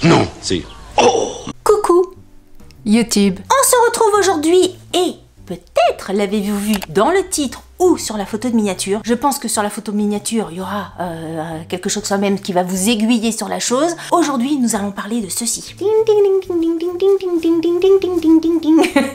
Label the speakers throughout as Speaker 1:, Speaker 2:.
Speaker 1: Non. Si.
Speaker 2: Oh. Coucou YouTube. On se retrouve aujourd'hui et peut-être l'avez-vous vu dans le titre ou sur la photo de miniature. Je pense que sur la photo de miniature, il y aura quelque chose quand même qui va vous aiguiller sur la chose. Aujourd'hui, nous allons parler de ceci.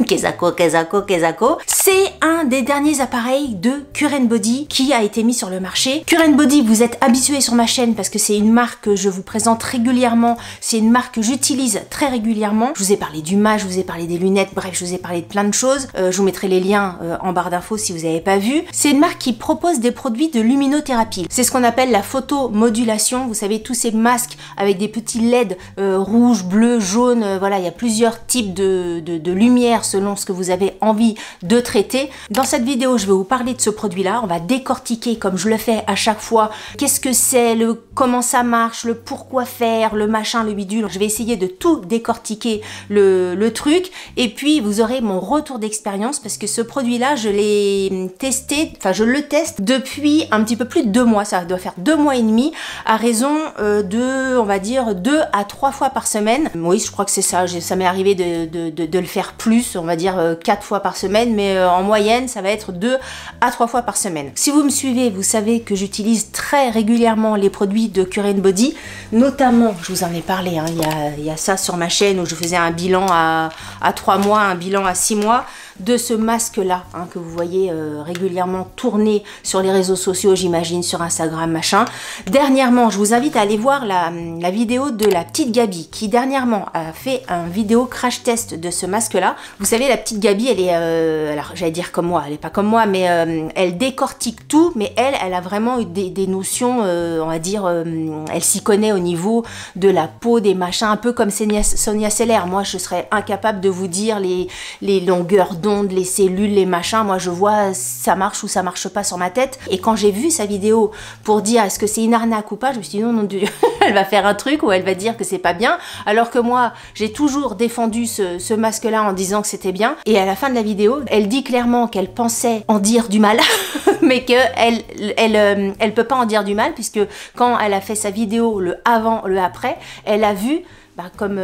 Speaker 2: Kezako, Kezako, Kezako. C'est un des derniers appareils de Current Body qui a été mis sur le marché. Current Body, vous êtes habitués sur ma chaîne parce que c'est une marque que je vous présente régulièrement. C'est une marque que j'utilise très régulièrement. Je vous ai parlé du mât, je vous ai parlé des lunettes, bref, je vous ai parlé de plein de choses. Je vous mettrai les liens en barre d'infos si vous n'avez pas vu. C'est une marque qui propose des produits de luminothérapie. C'est ce qu'on appelle la photomodulation. Vous savez, tous ces masques avec des petits LED rouge, bleu, jaune. Voilà, il y a plusieurs types de lumière selon ce que vous avez envie de traiter. Dans cette vidéo, je vais vous parler de ce produit-là. On va décortiquer, comme je le fais à chaque fois, qu'est-ce que c'est, comment ça marche, le pourquoi faire, le machin, le bidule. Je vais essayer de tout décortiquer le truc. Et puis, vous aurez mon retour d'expérience parce que ce produit-là, je l'ai testé. Enfin, je le teste depuis un petit peu plus de 2 mois, ça doit faire 2 mois et demi, à raison de, on va dire, 2 à 3 fois par semaine. Oui, je crois que c'est ça, ça m'est arrivé de le faire plus, on va dire 4 fois par semaine, mais en moyenne, ça va être 2 à 3 fois par semaine. Si vous me suivez, vous savez que j'utilise très régulièrement les produits de Current Body, notamment, je vous en ai parlé, hein, il y a ça sur ma chaîne où je faisais un bilan à 3 mois, un bilan à 6 mois, de ce masque-là, hein, que vous voyez régulièrement tourner sur les réseaux sociaux, j'imagine, sur Instagram, machin. Dernièrement, je vous invite à aller voir la vidéo de la petite Gabi, qui dernièrement a fait un vidéo crash test de ce masque-là. Vous savez, la petite Gabi, elle est, alors j'allais dire comme moi, elle est pas comme moi, mais elle décortique tout, mais elle a vraiment eu des notions, on va dire, elle s'y connaît au niveau de la peau, des machins, un peu comme Sonia Seller. Moi, je serais incapable de vous dire les longueurs d'onde, les cellules, les machins. Moi, je vois ça marche ou ça marche pas sur ma tête. Et quand j'ai vu sa vidéo pour dire est-ce que c'est une arnaque ou pas, je me suis dit non, non, elle va faire un truc ou elle va dire que c'est pas bien. Alors que moi, j'ai toujours défendu ce masque-là en disant que c'était bien. Et à la fin de la vidéo, elle dit clairement qu'elle pensait en dire du mal, mais qu'elle elle peut pas en dire du mal puisque quand elle a fait sa vidéo, le avant, le après, elle a vu comme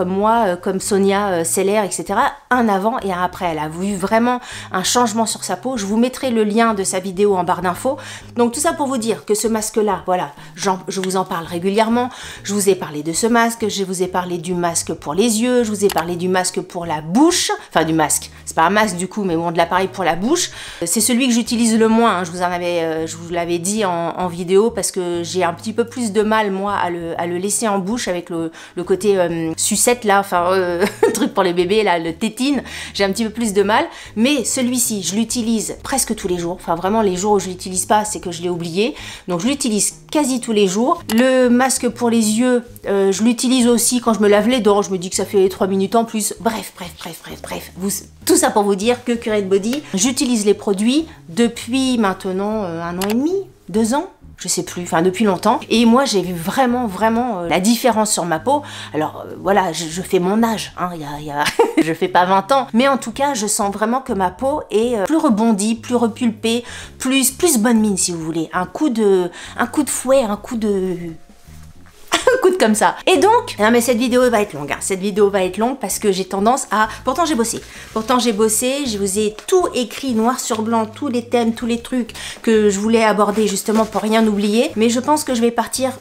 Speaker 2: moi, comme Sonia Seller, etc., un avant et un après. Elle a vu vraiment un changement sur sa peau. Je vous mettrai le lien de sa vidéo en barre d'infos. Donc tout ça pour vous dire que ce masque-là, voilà, je vous en parle régulièrement. Je vous ai parlé de ce masque, je vous ai parlé du masque pour les yeux, je vous ai parlé du masque pour la bouche, enfin du masque, c'est pas un masque du coup, mais bon, de l'appareil pour la bouche. C'est celui que j'utilise le moins, hein. Je vous l'avais dit en vidéo parce que j'ai un petit peu plus de mal, moi, à le laisser en bouche avec le côté sucette là, enfin truc pour les bébés là, le tétine, j'ai un petit peu plus de mal, mais celui-ci je l'utilise presque tous les jours, enfin vraiment les jours où je l'utilise pas c'est que je l'ai oublié, donc je l'utilise quasi tous les jours. Le masque pour les yeux, je l'utilise aussi quand je me lave les dents, je me dis que ça fait 3 minutes en plus, bref, tout ça pour vous dire que Current Body, j'utilise les produits depuis maintenant 1 an et demi, 2 ans, je sais plus, enfin depuis longtemps. Et moi j'ai vu vraiment la différence sur ma peau. Alors voilà, je fais mon âge, hein, je fais pas 20 ans. Mais en tout cas, je sens vraiment que ma peau est plus rebondie, plus repulpée, plus bonne mine si vous voulez. Un coup de fouet, un coup de comme ça. Et donc, non mais cette vidéo va être longue, hein. Cette vidéo va être longue parce que j'ai tendance à... Pourtant j'ai bossé, je vous ai tout écrit noir sur blanc, tous les thèmes, tous les trucs que je voulais aborder justement pour rien oublier, mais je pense que je vais partir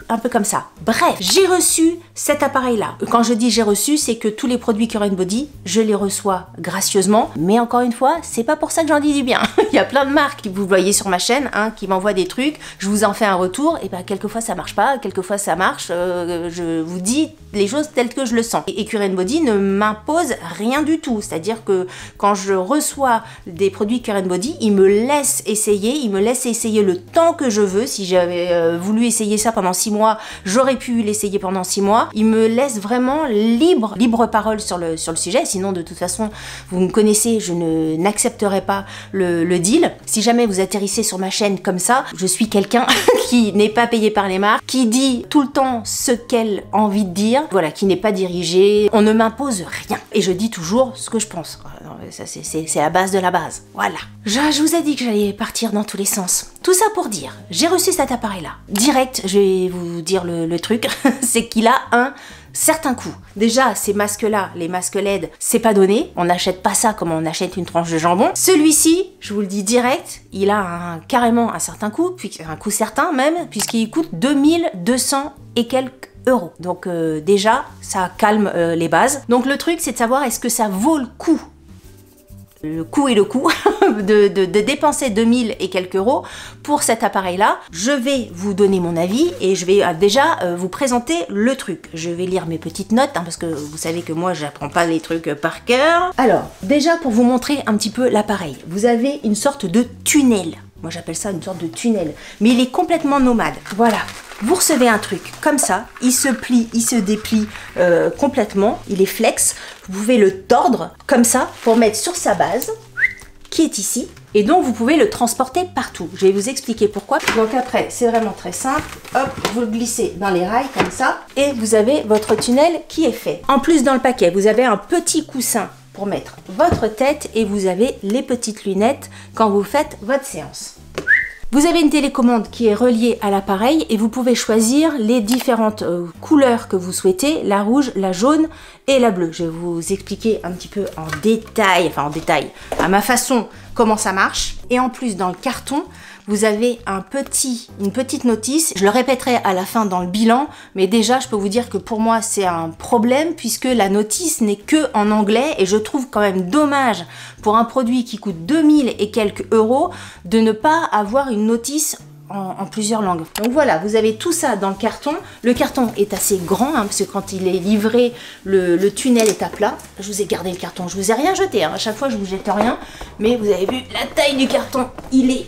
Speaker 2: un peu comme ça. Bref, j'ai reçu cet appareil-là. Quand je dis j'ai reçu, c'est que tous les produits Current Body, je les reçois gracieusement. Mais encore une fois, c'est pas pour ça que j'en dis du bien. Il y a plein de marques que vous voyez sur ma chaîne, hein, qui m'envoient des trucs. Je vous en fais un retour. Et ben quelquefois ça marche pas, quelquefois ça marche. Je vous dis les choses telles que je le sens. Et Current Body ne m'impose rien du tout. C'est-à-dire que quand je reçois des produits Current Body, ils me laissent essayer. Ils me laissent essayer le temps que je veux. Si j'avais voulu essayer ça pendant 6 mois, j'aurais pu l'essayer pendant 6 mois. Il me laisse vraiment libre parole sur le sujet. Sinon, de toute façon, vous me connaissez, je n'accepterai pas le deal. Si jamais vous atterrissez sur ma chaîne comme ça, je suis quelqu'un qui n'est pas payé par les marques, qui dit tout le temps ce qu'elle a envie de dire, voilà, qui n'est pas dirigé. On ne m'impose rien. Et je dis toujours ce que je pense. C'est la base de la base. Voilà. Je vous ai dit que j'allais partir dans tous les sens. Tout ça pour dire, j'ai reçu cet appareil-là. Direct, je vais vous vous dire le truc, c'est qu'il a un certain coût. Déjà, ces masques-là, les masques LED, c'est pas donné. On n'achète pas ça comme on achète une tranche de jambon. Celui-ci, je vous le dis direct, il a carrément un certain coût, puis un coût certain même, puisqu'il coûte 2200 et quelques euros. Donc déjà, ça calme les bases. Donc le truc, c'est de savoir est-ce que ça vaut le coup et le coût de dépenser 2000 et quelques euros pour cet appareil-là. Je vais vous donner mon avis et je vais déjà vous présenter le truc. Je vais lire mes petites notes, hein, parce que vous savez que moi, j'apprends pas les trucs par cœur. Alors, déjà pour vous montrer un petit peu l'appareil, vous avez une sorte de tunnel. Moi, j'appelle ça une sorte de tunnel, mais il est complètement nomade. Voilà. Vous recevez un truc comme ça, il se plie, il se déplie complètement, il est flex. Vous pouvez le tordre comme ça pour mettre sur sa base, qui est ici. Et donc, vous pouvez le transporter partout. Je vais vous expliquer pourquoi. Donc après, c'est vraiment très simple. Hop, vous le glissez dans les rails comme ça. Et vous avez votre tunnel qui est fait. En plus, dans le paquet, vous avez un petit coussin pour mettre votre tête. Et vous avez les petites lunettes quand vous faites votre séance. Vous avez une télécommande qui est reliée à l'appareil et vous pouvez choisir les différentes couleurs que vous souhaitez, la rouge, la jaune et la bleue. Je vais vous expliquer un petit peu en détail, à ma façon, comment ça marche. Et en plus, dans le carton, vous avez une petite notice. Je le répéterai à la fin dans le bilan, mais déjà, je peux vous dire que pour moi, c'est un problème puisque la notice n'est que en anglais et je trouve quand même dommage pour un produit qui coûte 2000 et quelques euros de ne pas avoir une notice en plusieurs langues. Donc voilà, vous avez tout ça dans le carton. Le carton est assez grand, hein, parce que quand il est livré, le tunnel est à plat. Je vous ai gardé le carton, je vous ai rien jeté, hein. À chaque fois je vous jette rien, mais vous avez vu la taille du carton, il est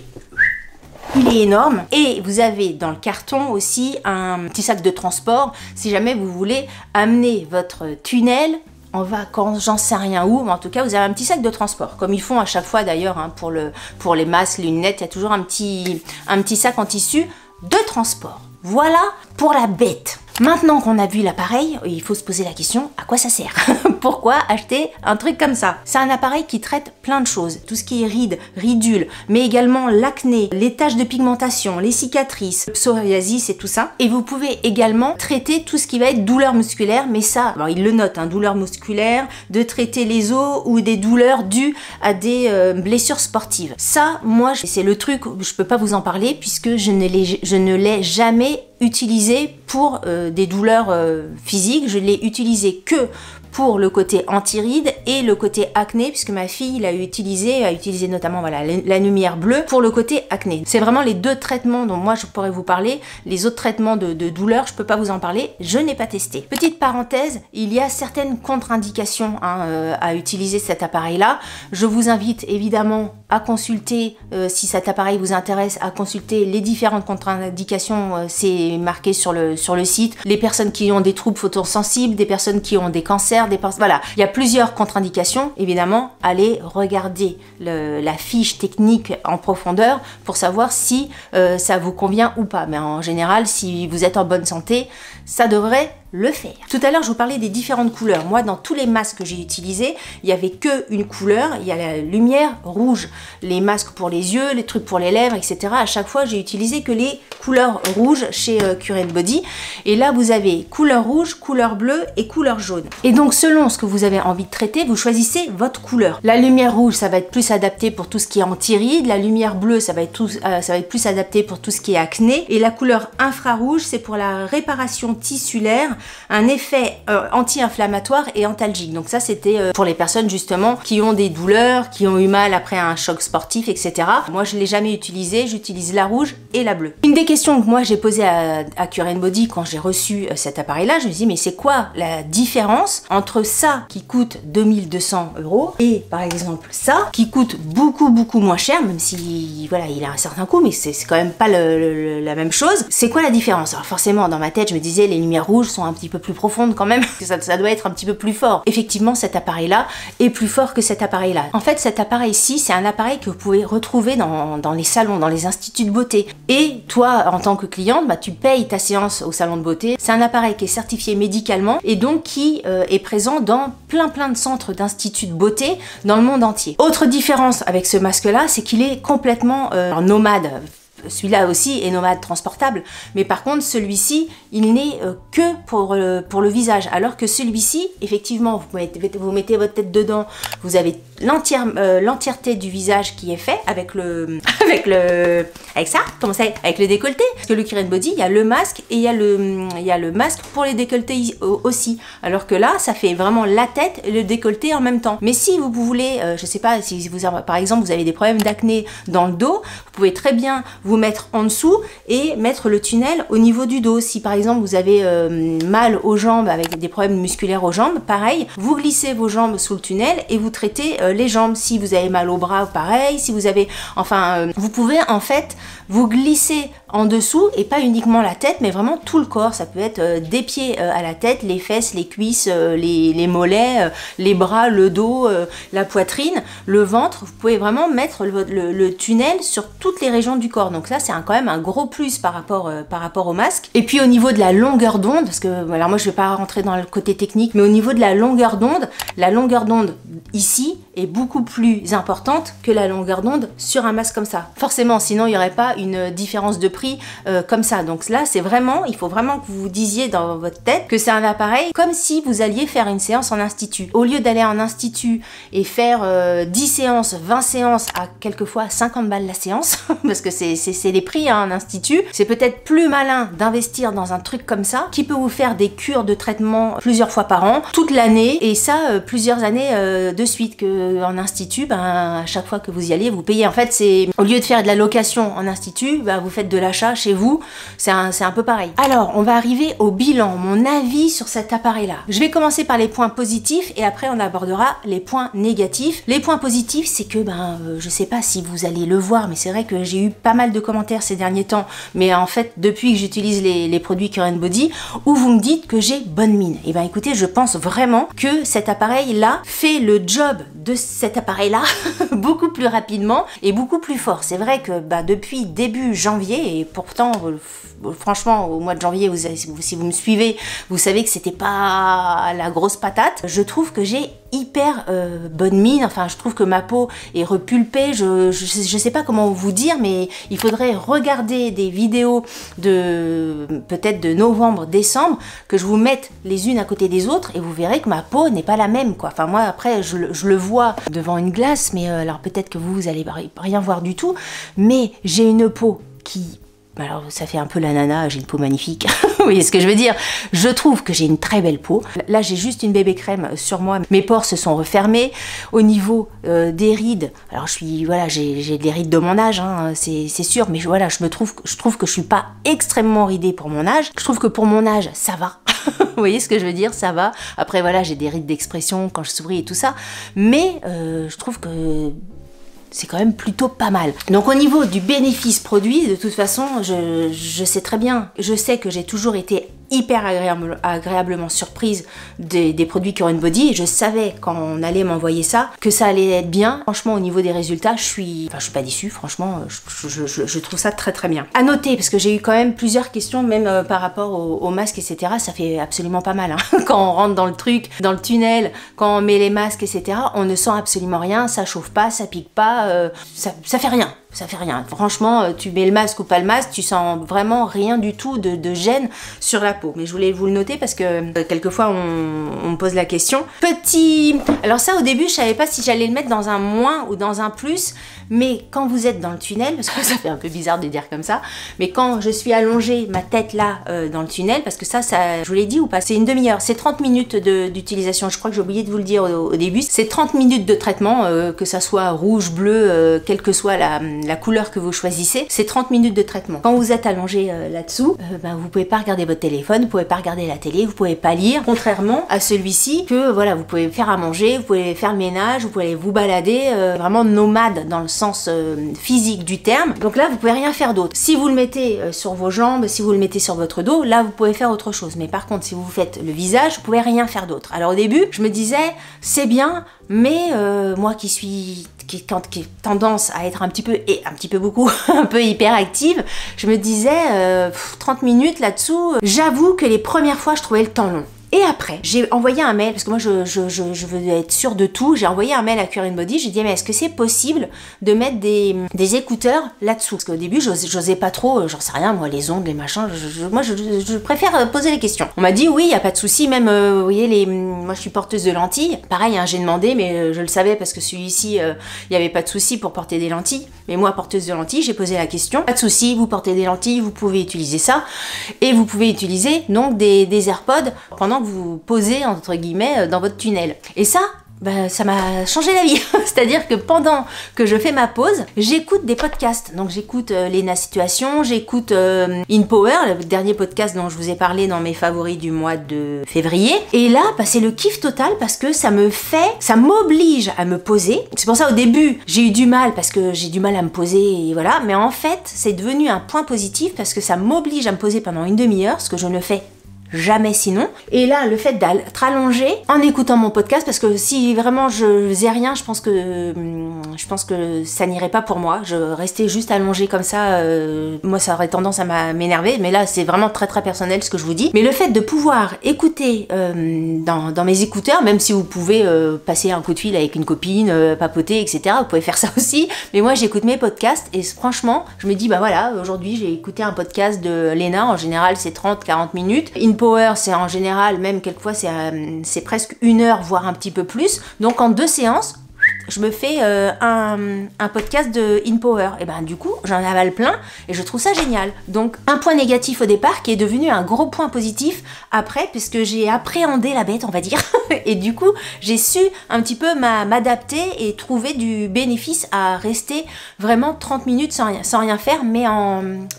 Speaker 2: énorme. Et vous avez dans le carton aussi un petit sac de transport si jamais vous voulez amener votre tunnel en vacances, j'en sais rien où, mais en tout cas vous avez un petit sac de transport, comme ils font à chaque fois d'ailleurs, hein, pour les masques, les lunettes, il y a toujours un petit sac en tissu de transport. Voilà pour la bête. Maintenant qu'on a vu l'appareil, il faut se poser la question, à quoi ça sert? Pourquoi acheter un truc comme ça? C'est un appareil qui traite plein de choses, tout ce qui est rides, ridules, mais également l'acné, les taches de pigmentation, les cicatrices, le psoriasis et tout ça. Et vous pouvez également traiter tout ce qui va être douleur musculaire, mais ça, alors il le note, hein, douleur musculaire, de traiter les os ou des douleurs dues à des blessures sportives. Ça, moi, c'est le truc, je peux pas vous en parler puisque je ne l'ai jamais utilisé pour des douleurs physiques. Je l'ai utilisé que pour le côté anti-rides et le côté acné, puisque ma fille a utilisé notamment voilà, la lumière bleue pour le côté acné. C'est vraiment les deux traitements dont moi je pourrais vous parler. Les autres traitements de douleur, je peux pas vous en parler, je n'ai pas testé. Petite parenthèse, il y a certaines contre-indications, hein, à utiliser cet appareil-là. Je vous invite évidemment à consulter, si cet appareil vous intéresse, à consulter les différentes contre-indications, c'est marqué sur le site. Les personnes qui ont des troubles photosensibles, des personnes qui ont des cancers, voilà, il y a plusieurs contre-indications. Évidemment, allez regarder la fiche technique en profondeur pour savoir si ça vous convient ou pas. Mais en général, si vous êtes en bonne santé, ça devrait le faire. Tout à l'heure, je vous parlais des différentes couleurs. Moi, dans tous les masques que j'ai utilisés, il n'y avait qu'une couleur, il y a la lumière rouge. Les masques pour les yeux, les trucs pour les lèvres, etc. À chaque fois, j'ai utilisé que les couleurs rouges chez Cure & Body. Et là, vous avez couleur rouge, couleur bleue et couleur jaune. Et donc, selon ce que vous avez envie de traiter, vous choisissez votre couleur. La lumière rouge, ça va être plus adapté pour tout ce qui est anti-rides. La lumière bleue, ça va être plus adapté pour tout ce qui est acné. Et la couleur infrarouge, c'est pour la réparation tissulaire, un effet anti-inflammatoire et antalgique. Donc ça, c'était pour les personnes justement qui ont des douleurs, qui ont eu mal après un choc sportif, etc. Moi, je ne l'ai jamais utilisé, j'utilise la rouge et la bleue. Une des questions que moi j'ai posées à Cure & Body quand j'ai reçu cet appareil-là, je me suis dit, mais c'est quoi la différence entre ça qui coûte 2200 € et par exemple ça qui coûte beaucoup moins cher, même si voilà, il a un certain coût, mais c'est quand même pas la même chose. C'est quoi la différence? Alors forcément, dans ma tête, je me disais, les lumières rouges sont un petit peu plus profondes quand même, ça doit être un petit peu plus fort. Effectivement, cet appareil-là est plus fort que cet appareil-là. En fait, cet appareil-ci, c'est un appareil que vous pouvez retrouver dans les salons, dans les instituts de beauté. Et toi, en tant que cliente, bah, tu payes ta séance au salon de beauté. C'est un appareil qui est certifié médicalement et donc qui est présent dans plein de centres d'instituts de beauté dans le monde entier. Autre différence avec ce masque-là, c'est qu'il est complètement nomade. Celui-là aussi est nomade transportable, mais par contre celui-ci il n'est que pour le visage, alors que celui-ci effectivement vous mettez votre tête dedans, vous avez l'entièreté du visage qui est fait avec ça, comment ça, avec le décolleté, parce que le Cure Body il y a le masque et il y a le masque pour les décolletés aussi, alors que là ça fait vraiment la tête et le décolleté en même temps. Mais si vous voulez, je sais pas, si vous par exemple vous avez des problèmes d'acné dans le dos, vous pouvez très bien vous mettre en dessous et mettre le tunnel au niveau du dos. Si par exemple vous avez mal aux jambes, avec des problèmes musculaires aux jambes, pareil, vous glissez vos jambes sous le tunnel et vous traitez les jambes. Si vous avez mal au bras, pareil, si vous avez, enfin, vous pouvez en fait vous glisser en dessous et pas uniquement la tête, mais vraiment tout le corps. Ça peut être des pieds à la tête, les fesses, les cuisses, les mollets, les bras, le dos, la poitrine, le ventre. Vous pouvez vraiment mettre le tunnel sur toutes les régions du corps. Donc ça c'est quand même un gros plus par rapport au masque. Et puis au niveau de la longueur d'onde, parce que alors moi je vais pas rentrer dans le côté technique, mais au niveau de la longueur d'onde ici est beaucoup plus importante que la longueur d'onde sur un masque comme ça. Forcément, sinon il n'y aurait pas une différence de prix comme ça. Donc là c'est vraiment, il faut vraiment que vous vous disiez dans votre tête que c'est un appareil comme si vous alliez faire une séance en institut. Au lieu d'aller en institut et faire 10 séances, 20 séances à quelquefois 50 balles la séance, parce que c'est les prix hein, en institut, c'est peut-être plus malin d'investir dans un truc comme ça qui peut vous faire des cures de traitement plusieurs fois par an, toute l'année, et ça plusieurs années de suite. Que en institut, ben, à chaque fois que vous y allez, vous payez. En fait, c'est au lieu de faire de la location en institut, ben, vous faites de l'achat chez vous. C'est un peu pareil. Alors, on va arriver au bilan, mon avis sur cet appareil-là. Je vais commencer par les points positifs et après on abordera les points négatifs. Les points positifs, c'est que, je sais pas si vous allez le voir, mais c'est vrai que j'ai eu pas mal de commentaires ces derniers temps, mais en fait, depuis que j'utilise les produits Cure Body, où vous me dites que j'ai bonne mine. Et ben écoutez, je pense vraiment que cet appareil-là fait le job de cet appareil-là beaucoup plus rapidement et beaucoup plus fort. C'est vrai que depuis début janvier, et pourtant, franchement, au mois de janvier, si vous me suivez, vous savez que c'était pas la grosse patate. Je trouve que j'ai hyper bonne mine, enfin je trouve que ma peau est repulpée, je sais pas comment vous dire, mais il faudrait regarder des vidéos de peut-être de novembre, décembre, que je vous mette les unes à côté des autres et vous verrez que ma peau n'est pas la même quoi. Enfin moi après je le vois devant une glace, mais alors peut-être que vous allez rien voir du tout, mais j'ai une peau qui... Alors ça fait un peu la nana, j'ai une peau magnifique, vous voyez ce que je veux dire. Je trouve que j'ai une très belle peau. Là j'ai juste une bébé crème sur moi, mes pores se sont refermés. Au niveau des rides, alors j'ai des rides de mon âge, hein, c'est sûr, mais voilà, je trouve que je suis pas extrêmement ridée pour mon âge. Je trouve que pour mon âge, ça va. Vous voyez ce que je veux dire, ça va. Après voilà, j'ai des rides d'expression quand je souris et tout ça, mais je trouve que c'est quand même plutôt pas mal. Donc au niveau du bénéfice produit, de toute façon, je sais très bien, je sais que j'ai toujours été hyper agréablement surprise des produits Cure Body, et je savais quand on allait m'envoyer ça que ça allait être bien. Franchement au niveau des résultats je suis pas déçue, franchement je trouve ça très très bien. À noter, parce que j'ai eu quand même plusieurs questions même par rapport au masque etc, ça fait absolument pas mal hein. Quand on rentre dans le truc, dans le tunnel, quand on met les masques etc, on ne sent absolument rien, ça chauffe pas, ça pique pas, ça fait rien. Ça fait rien. Franchement, tu mets le masque ou pas le masque, tu sens vraiment rien du tout de gêne sur la peau. Mais je voulais vous le noter parce que quelquefois on me pose la question. Alors ça au début, je savais pas si j'allais le mettre dans un moins ou dans un plus, mais quand vous êtes dans le tunnel, parce que ça fait un peu bizarre de dire comme ça, mais quand je suis allongée, ma tête là dans le tunnel, parce que ça je vous l'ai dit ou pas, c'est une demi-heure, c'est 30 minutes d'utilisation. Je crois que j'ai oublié de vous le dire au début. C'est 30 minutes de traitement, que ça soit rouge, bleu, quelle que soit la couleur que vous choisissez, c'est 30 minutes de traitement. Quand vous êtes allongé là-dessous, vous pouvez pas regarder votre téléphone, vous pouvez pas regarder la télé, vous pouvez pas lire, contrairement à celui-ci que voilà, vous pouvez faire à manger, vous pouvez faire le ménage, vous pouvez aller vous balader, vraiment nomade dans le sens physique du terme. Donc là, vous pouvez rien faire d'autre. Si vous le mettez sur vos jambes, si vous le mettez sur votre dos, là, vous pouvez faire autre chose. Mais par contre, si vous faites le visage, vous pouvez rien faire d'autre. Alors au début, je me disais, c'est bien, mais moi qui ai tendance à être un petit peu beaucoup, un peu hyperactive, je me disais 30 minutes là-dessous, j'avoue que les premières fois je trouvais le temps long. Et après, j'ai envoyé un mail, parce que moi je veux être sûre de tout, j'ai envoyé un mail à Cure Body, j'ai dit mais est-ce que c'est possible de mettre des écouteurs là-dessous? Parce qu'au début j'osais pas trop, j'en sais rien, moi les ondes, les machins, moi je préfère poser les questions. On m'a dit oui, il y a pas de souci, même vous voyez, moi je suis porteuse de lentilles, pareil hein, j'ai demandé mais je le savais parce que celui-ci, il n'y avait pas de souci pour porter des lentilles, mais moi porteuse de lentilles, j'ai posé la question, pas de souci, vous portez des lentilles, vous pouvez utiliser ça, et vous pouvez utiliser donc des AirPods pendant que vous posez entre guillemets dans votre tunnel. Et ça, bah, ça m'a changé la vie. C'est-à-dire que pendant que je fais ma pause, j'écoute des podcasts. Donc j'écoute Lena Situation, j'écoute In Power, le dernier podcast dont je vous ai parlé dans mes favoris du mois de février. Et là, bah, c'est le kiff total parce que ça m'oblige à me poser. C'est pour ça au début, j'ai eu du mal parce que j'ai du mal à me poser et voilà. Mais en fait, c'est devenu un point positif parce que ça m'oblige à me poser pendant une demi-heure, ce que je ne fais jamais sinon. Et là, le fait d'être allongé en écoutant mon podcast, parce que si vraiment je faisais rien, je pense que ça n'irait pas pour moi. Je restais juste allongée comme ça, moi ça aurait tendance à m'énerver, mais là c'est vraiment très très personnel ce que je vous dis. Mais le fait de pouvoir écouter dans mes écouteurs, même si vous pouvez passer un coup de fil avec une copine, papoter, etc. Vous pouvez faire ça aussi. Mais moi j'écoute mes podcasts et franchement, je me dis bah voilà, aujourd'hui j'ai écouté un podcast de Lena, en général c'est 30-40 minutes. In Power, c'est en général, même quelquefois, c'est presque 1 heure, voire un petit peu plus. Donc en 2 séances, je me fais un podcast de In Power. Et ben du coup, j'en avale plein et je trouve ça génial. Donc un point négatif au départ qui est devenu un gros point positif après, puisque j'ai appréhendé la bête, on va dire. Et du coup, j'ai su un petit peu m'adapter et trouver du bénéfice à rester vraiment 30 minutes sans rien faire, mais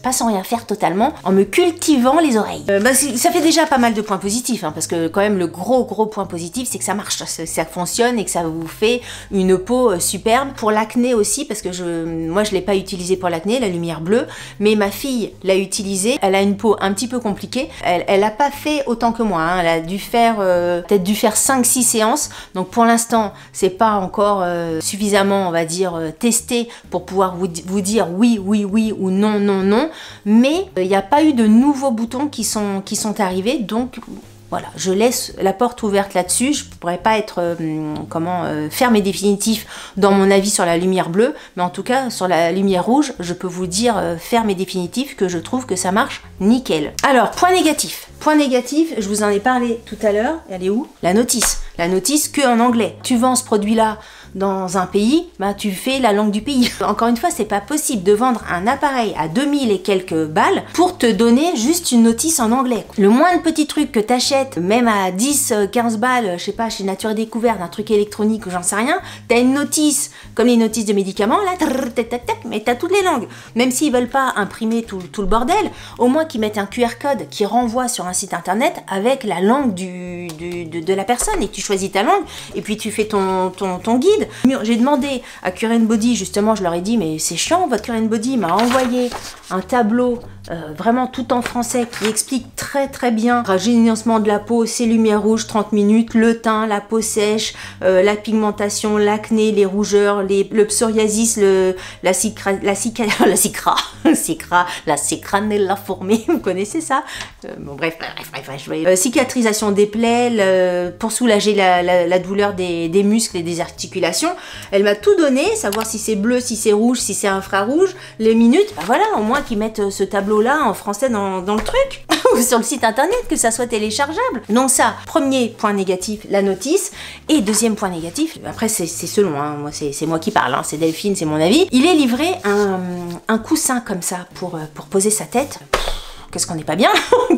Speaker 2: pas sans rien faire totalement, en me cultivant les oreilles. Bah, ça fait déjà pas mal de points positifs, hein, parce que quand même le gros point positif, c'est que ça marche, ça fonctionne et que ça vous fait une peau superbe. Pour l'acné aussi, parce que moi je l'ai pas utilisé pour l'acné, la lumière bleue, mais ma fille l'a utilisé. Elle a une peau un petit peu compliquée. Elle a pas fait autant que moi, hein. Elle a dû faire peut-être 5-6 séances. Donc pour l'instant, c'est pas encore suffisamment, on va dire, testé pour pouvoir vous dire oui ou non. Mais il n'y a pas eu de nouveaux boutons qui sont arrivés. Donc voilà, je laisse la porte ouverte là-dessus. Je pourrais pas être ferme et définitif dans mon avis sur la lumière bleue, mais en tout cas sur la lumière rouge, je peux vous dire ferme et définitif que je trouve que ça marche nickel. Alors, point négatif. Point négatif, je vous en ai parlé tout à l'heure. Elle est où? La notice. La notice que en anglais. Tu vends ce produit-là dans un pays, bah tu fais la langue du pays. Encore une fois, c'est pas possible de vendre un appareil à 2000 et quelques balles pour te donner juste une notice en anglais. Le moindre petit truc que t'achètes, même à 10-15 balles, je sais pas, chez Nature et Découverte, un truc électronique ou j'en sais rien, t'as une notice, comme les notices de médicaments, là, mais t'as toutes les langues. Même s'ils veulent pas imprimer tout le bordel, au moins qu'ils mettent un QR code qui renvoie sur un site internet avec la langue de la personne, et tu choisis ta langue, et puis tu fais ton guide. J'ai demandé à Cure Body, justement, je leur ai dit, mais c'est chiant, votre Cure Body m'a envoyé un tableau vraiment tout en français qui explique très bien rajeunissement de la peau, ses lumières rouges 30 minutes, le teint, la peau sèche, la pigmentation, l'acné, les rougeurs, le psoriasis, la cicranella formée, vous connaissez ça? Bon bref, cicatrisation des plaies, pour soulager la douleur des muscles et des articulations. Elle m'a tout donné, savoir si c'est bleu, si c'est rouge, si c'est infrarouge, les minutes, bah voilà, au moins qu'ils mettent ce tableau là en français dans le truc ou sur le site internet, que ça soit téléchargeable. Donc ça, premier point négatif, la notice. Et deuxième point négatif, après c'est selon, hein, moi c'est moi qui parle, hein, c'est Delphine, c'est mon avis. Il est livré un coussin comme ça pour poser sa tête. Qu'est-ce qu'on n'est pas bien?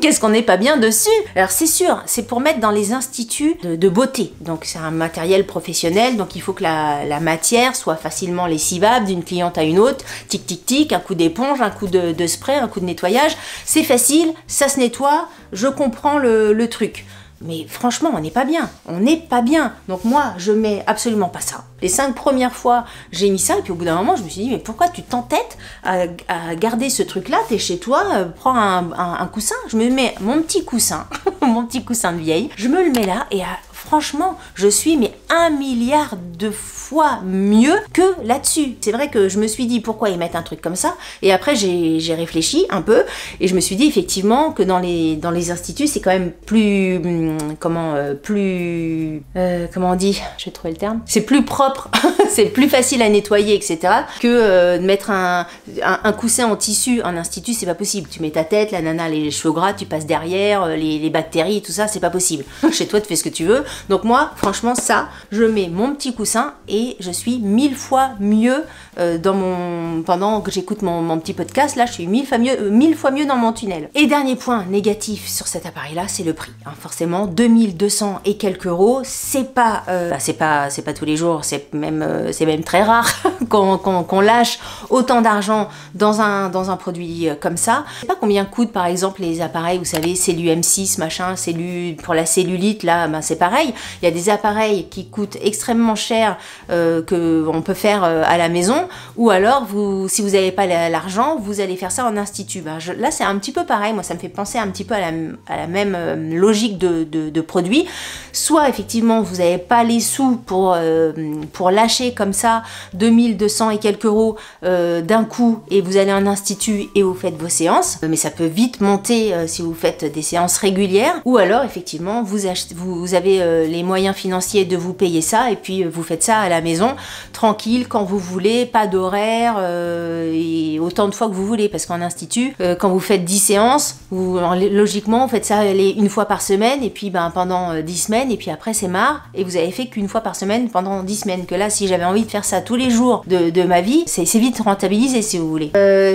Speaker 2: Qu'est-ce qu'on n'est pas bien dessus? Alors c'est sûr, c'est pour mettre dans les instituts de beauté. Donc c'est un matériel professionnel, donc il faut que la matière soit facilement lessivable d'une cliente à une autre. Tic tic tic, un coup d'éponge, un coup de spray, un coup de nettoyage. C'est facile, ça se nettoie, je comprends le truc. Mais franchement, on n'est pas bien. On n'est pas bien. Donc moi, je mets absolument pas ça. Les 5 premières fois, j'ai mis ça. Et puis au bout d'un moment, je me suis dit, mais pourquoi tu t'entêtes à garder ce truc-là? T'es chez toi, prends un coussin. Je me mets mon petit coussin, mon petit coussin de vieille. Je me le mets là et franchement, je suis mais 1 milliard de fois mieux que là-dessus. C'est vrai que je me suis dit pourquoi ils mettent un truc comme ça, et après j'ai réfléchi un peu et je me suis dit effectivement que dans les instituts c'est quand même plus comment on dit, je vais trouver le terme, c'est plus propre, c'est plus facile à nettoyer, etc. que de mettre un coussin en tissu en institut. C'est pas possible, tu mets ta tête, la nana les cheveux gras, tu passes derrière, les bactéries, tout ça, c'est pas possible. Chez toi tu fais ce que tu veux. Donc moi franchement ça, je mets mon petit coussin et je suis 1000 fois mieux pendant que j'écoute mon petit podcast. Là je suis 1000 fois mieux dans mon tunnel. Et dernier point négatif sur cet appareil là, c'est le prix, hein. Forcément 2200 et quelques euros, c'est pas tous les jours, c'est même très rare qu'on lâche autant d'argent dans un produit comme ça. Je sais pas combien coûtent par exemple les appareils, vous savez, Cellu M6 machin, Cellu pour la cellulite là, ben c'est pareil. Il y a des appareils qui coûtent extrêmement cher que on peut faire à la maison, ou alors si vous n'avez pas l'argent, vous allez faire ça en institut. Ben là c'est un petit peu pareil, moi ça me fait penser un petit peu à la même logique de produit. Soit effectivement vous n'avez pas les sous pour lâcher comme ça 2200 et quelques euros d'un coup et vous allez en institut et vous faites vos séances, mais ça peut vite monter si vous faites des séances régulières, ou alors effectivement vous avez les moyens financiers de vous payer ça et puis vous faites ça à la maison tranquille quand vous voulez, pas d'horaire et autant de fois que vous voulez, parce qu'en institut quand vous faites 10 séances, logiquement vous faites ça une fois par semaine et puis ben, pendant 10 semaines et puis après c'est marre et vous avez fait qu'une fois par semaine pendant 10 semaines, que là si j'avais envie de faire ça tous les jours de ma vie, c'est vite rentabilisé si vous voulez.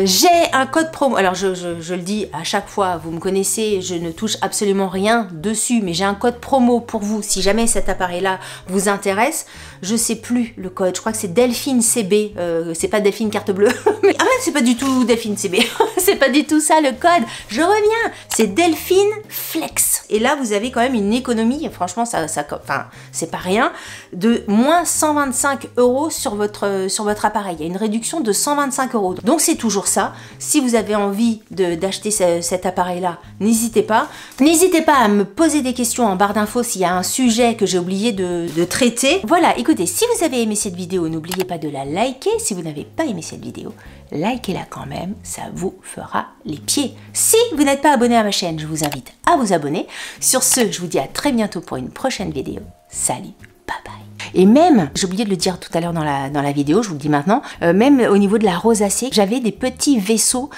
Speaker 2: J'ai un code promo, alors je le dis à chaque fois, vous me connaissez, je ne touche absolument rien dessus, mais j'ai un code promo pour vous si jamais cet appareil là vous intéresse. Je sais plus le code, je crois que c'est Delphine CB, c'est pas Delphine carte bleue. Ah ouais, c'est pas du tout Delphine CB, c'est pas du tout ça le code, je reviens, c'est Delphine Flex. Et là vous avez quand même une économie, franchement c'est pas rien, de moins 125 euros sur votre appareil. Il y a une réduction de 125 euros. Donc c'est toujours ça. Si vous avez envie d'acheter cet appareil là, n'hésitez pas. N'hésitez pas à me poser des questions en barre d'infos s'il y a un sujet que j'ai oublié de traiter. Voilà, écoutez, si vous avez aimé cette vidéo, n'oubliez pas de la liker. Si vous n'avez pas aimé cette vidéo, likez-la quand même, ça vous fera les pieds. Si vous n'êtes pas abonné à ma chaîne, je vous invite à vous abonner. Sur ce, je vous dis à très bientôt pour une prochaine vidéo. Salut, bye bye. Et même, j'ai oublié de le dire tout à l'heure dans la vidéo, je vous le dis maintenant, même au niveau de la rosacée, j'avais des petits vaisseaux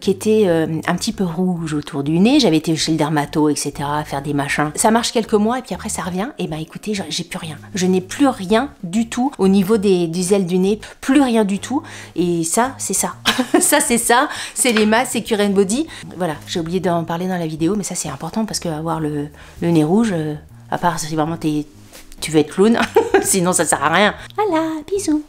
Speaker 2: qui étaient un petit peu rouges autour du nez. J'avais été chez le dermato, etc., faire des machins. Ça marche quelques mois et puis après ça revient. Et ben écoutez, j'ai plus rien. Je n'ai plus rien du tout au niveau des ailes du nez, plus rien du tout. Et ça, c'est ça. Ça, c'est ça. C'est les masques, c'est Cure & Body. Voilà, j'ai oublié d'en parler dans la vidéo, mais ça c'est important parce que avoir le nez rouge, à part si vraiment tu veux être clown, sinon ça sert à rien. Voilà, bisous.